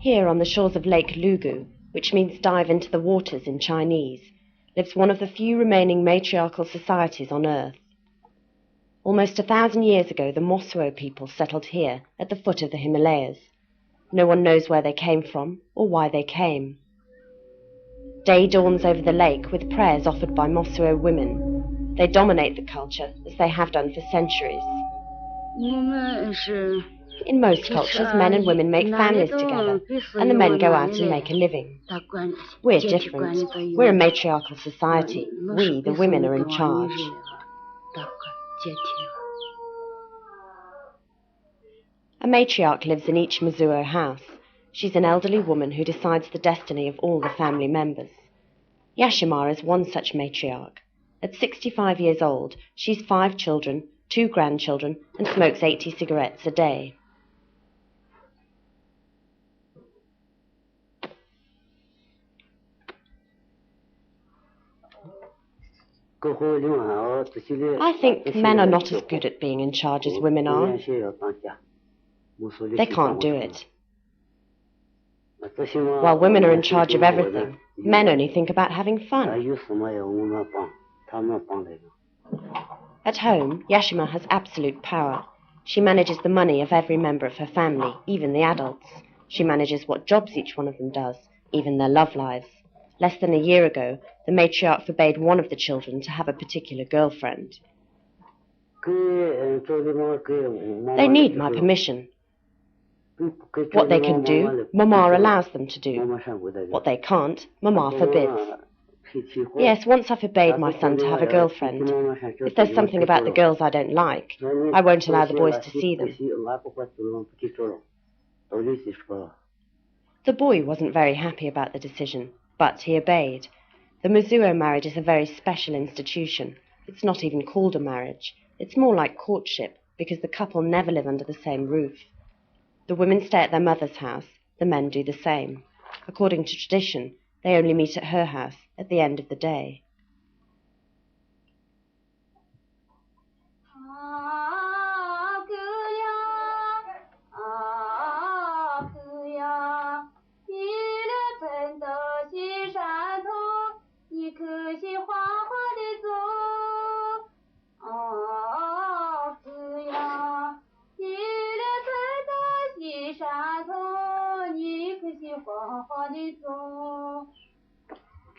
Here on the shores of Lake Lugu, which means dive into the waters in Chinese, lives one of the few remaining matriarchal societies on Earth. Almost 1,000 years ago, the Mosuo people settled here at the foot of the Himalayas. No one knows where they came from or why they came. Day dawns over the lake with prayers offered by Mosuo women. They dominate the culture as they have done for centuries. In most cultures, men and women make families together, and the men go out and make a living. We're different. We're a matriarchal society. We, the women, are in charge. A matriarch lives in each Mosuo house. She's an elderly woman who decides the destiny of all the family members. Yashima is one such matriarch. At 65 years old, she's 5 children, 2 grandchildren, and smokes 80 cigarettes a day. I think men are not as good at being in charge as women are. They can't do it. While women are in charge of everything, men only think about having fun. At home, Yashima has absolute power. She manages the money of every member of her family, even the adults. She manages what jobs each one of them does, even their love lives. Less than a year ago, the matriarch forbade one of the children to have a particular girlfriend. They need my permission. What they can do, Mama allows them to do. What they can't, Mama forbids. Yes, once I forbade my son to have a girlfriend. If there's something about the girls I don't like, I won't allow the boys to see them. The boy wasn't very happy about the decision, but he obeyed. The Mosuo marriage is a very special institution. It's not even called a marriage. It's more like courtship, because the couple never live under the same roof. The women stay at their mother's house, the men do the same. According to tradition, they only meet at her house at the end of the day.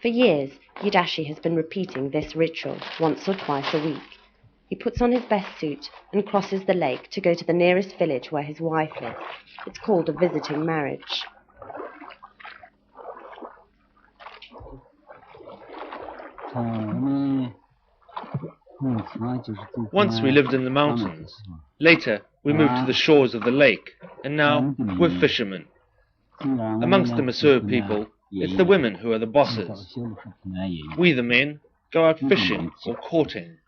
For years, Yashima has been repeating this ritual once or twice a week. He puts on his best suit and crosses the lake to go to the nearest village where his wife lives. It's called a visiting marriage. Once we lived in the mountains. Later, we moved to the shores of the lake, and now we're fishermen. Amongst the Mosuo people, it's the women who are the bosses. We, the men, go out fishing or courting.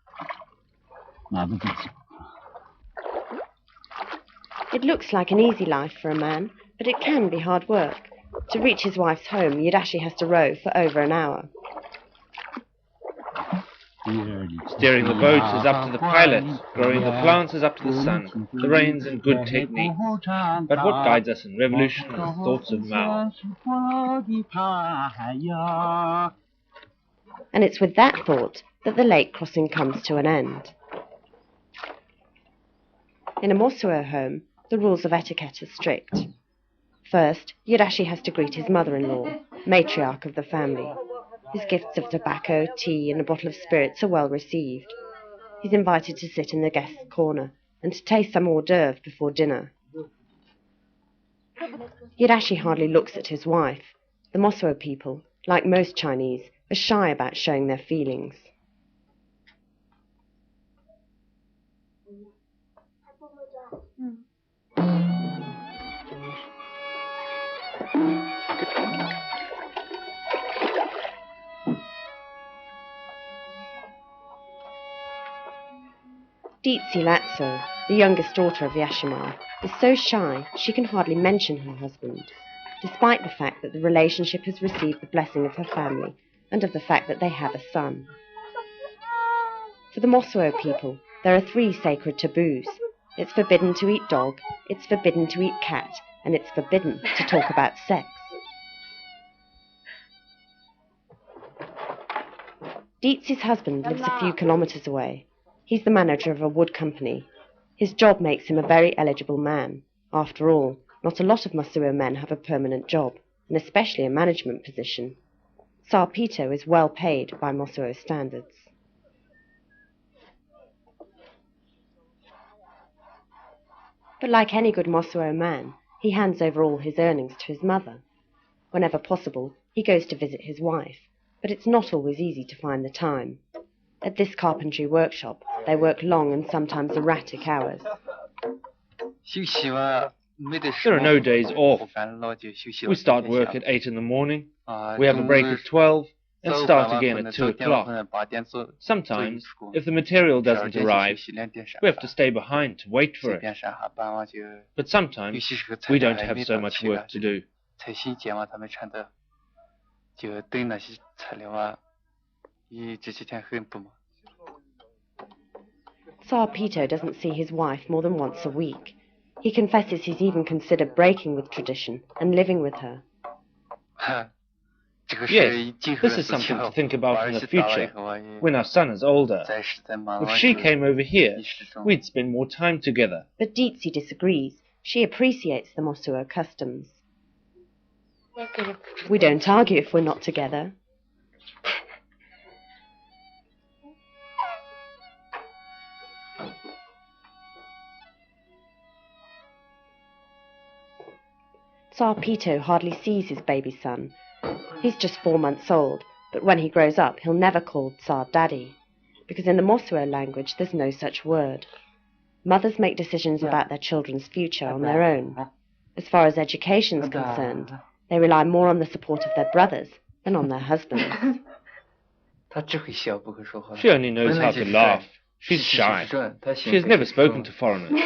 It looks like an easy life for a man, but it can be hard work. To reach his wife's home, Yashima has to row for over an hour. Steering the boat is up to the pilot, growing the plants is up to the sun, the rain's in good techniques. But what guides us in revolution is thoughts of Mao. And it's with that thought that the lake crossing comes to an end. In a Mosuo home, the rules of etiquette are strict. First, Yashima has to greet his mother-in-law, matriarch of the family. His gifts of tobacco, tea, and a bottle of spirits are well received. He's invited to sit in the guest's corner and to taste some hors d'oeuvre before dinner. Yashima hardly looks at his wife. The Mosuo people, like most Chinese, are shy about showing their feelings. Dizhi, the youngest daughter of Yashima, is so shy she can hardly mention her husband, despite the fact that the relationship has received the blessing of her family and of the fact that they have a son. For the Mosuo people, there are 3 sacred taboos. It's forbidden to eat dog, it's forbidden to eat cat, and it's forbidden to talk about sex. Dizhi's husband lives a few kilometres away. He's the manager of a wood company. His job makes him a very eligible man. After all, not a lot of Mosuo men have a permanent job, and especially a management position. Sarpito is well paid by Mosuo standards. But like any good Mosuo man, he hands over all his earnings to his mother. Whenever possible, he goes to visit his wife, but it's not always easy to find the time. At this carpentry workshop, they work long and sometimes erratic hours. There are no days off. We start work at 8 in the morning, we have a break at 12, and start again at 2 o'clock. Sometimes, if the material doesn't arrive, we have to stay behind to wait for it. But sometimes, we don't have so much work to do. Sarpito doesn't see his wife more than once a week. He confesses he's even considered breaking with tradition and living with her. Yes, this is something to think about in the future, when our son is older. If she came over here, we'd spend more time together. But Dizhi disagrees. She appreciates the Mosuo customs. We don't argue if we're not together. Sarpito hardly sees his baby son. He's just 4 months old, but when he grows up, he'll never call Tsar daddy, because in the Mosuo language, there's no such word. Mothers make decisions about their children's future on their own. As far as education's concerned, they rely more on the support of their brothers than on their husbands. She only knows how to laugh. She's shy. She has never spoken to foreigners.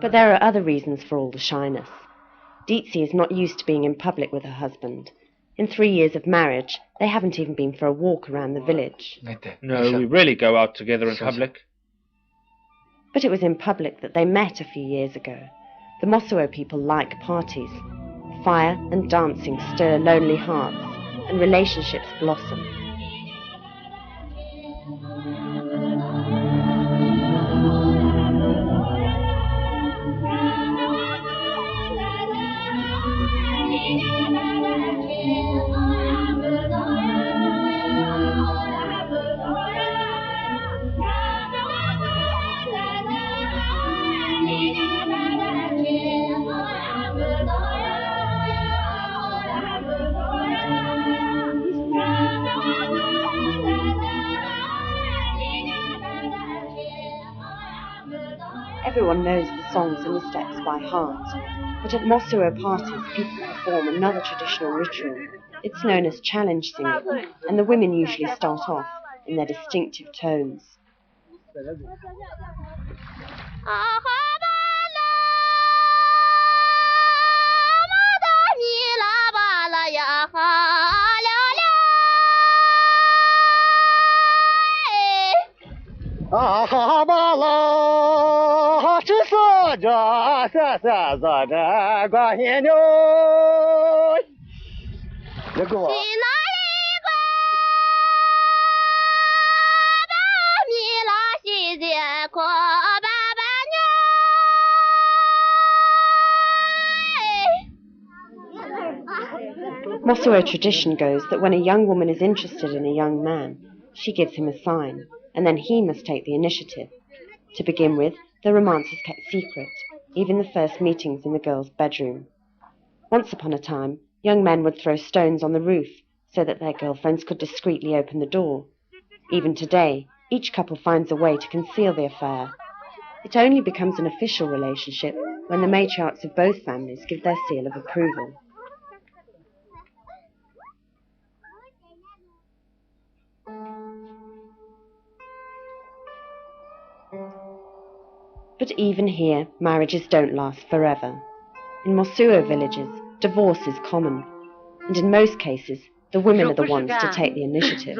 But there are other reasons for all the shyness. Dizhi is not used to being in public with her husband. In 3 years of marriage, they haven't even been for a walk around the village. No, we rarely go out together in public. But it was in public that they met a few years ago. The Mosuo people like parties. Fire and dancing stir lonely hearts, and relationships blossom. Everyone knows the songs and the steps by heart, but at Mosuo parties people perform another traditional ritual. It's known as challenge singing, and the women usually start off in their distinctive tones. Mosuo tradition goes that when a young woman is interested in a young man, she gives him a sign, and then he must take the initiative. To begin with, the romance is kept secret, even the first meetings in the girl's bedroom. Once upon a time, young men would throw stones on the roof so that their girlfriends could discreetly open the door. Even today, each couple finds a way to conceal the affair. It only becomes an official relationship when the matriarchs of both families give their seal of approval. But even here, marriages don't last forever. In Mosuo villages, divorce is common, and in most cases, the women are the ones to take the initiative.